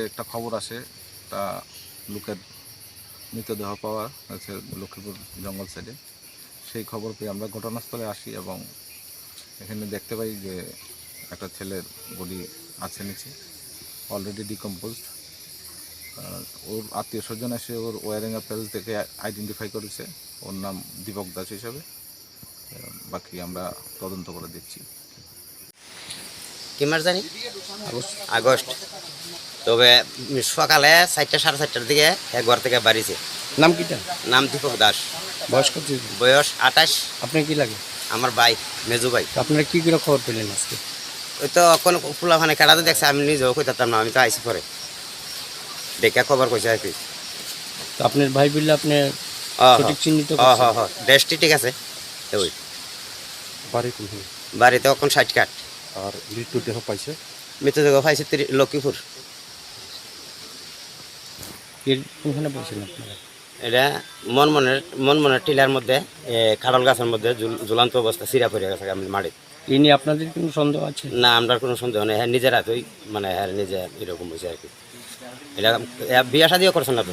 একটা খবর আসে, একটা লোকের মৃতদেহ পাওয়া হচ্ছে লক্ষ্মীপুর জঙ্গল সাইডে। সেই খবর পেয়ে আমরা ঘটনাস্থলে আসি এবং এখানে দেখতে পাই যে একটা ছেলের বডি আছে নিচে, অলরেডি ডিকম্পোজড। ওর আত্মীয় স্বজন এসে ওর ওয়ারিং অ্যাপেল থেকে আইডেন্টিফাই করেছে ওর নাম দীপক দাস হিসাবে। বাকি আমরা তদন্ত করে দেখছি। কি মাস জানি? আগস্ট। তবে সকালে 4টা 4:30টার দিকে ঘর থেকে বাড়িছে। নাম কিটা? নাম দীপক দাস। বয়স কত? বয়স 28। আপনার কি লাগে? আমার ভাই, মেজু ভাই। আপনারা কি করে খবর পেলেন আজকে? ওই তো কোন ফুলাফানে খেলাতে দেখছে, আমি নিজেও কইতাম না, আমি তো আইসি পরে দেখে খবর কইছে আর কি। তো আপনার ভাই বললে আপনি সঠিক চিহ্নিত করছেন? দেশটি ঠিক আছে। ওই বাড়ি কোনখানে? বাড়িতে এখন 60 কাঠ। আর মৃতদেহ পাইছে? মৃতদেহ পাইছে লক্ষ্মীপুর। কোনখানে পাইছেন আপনারা? এটা মনমনের টিলার মধ্যে, কাঁঠাল গাছের মধ্যে ঝুলন্ত অবস্থা, চিরা পড়ে গেছে মাটিতে। এই নিয়ে আপনাদের কোনো সন্দেহ আছে? না, আমরা কোনো সন্দেহ নেই। হ্যাঁ, নিজের হাতেই মানে হ্যাঁ নিজে এরকম হয়েছে আর কি। এটা বিয়া শাদিও করছেন না তো।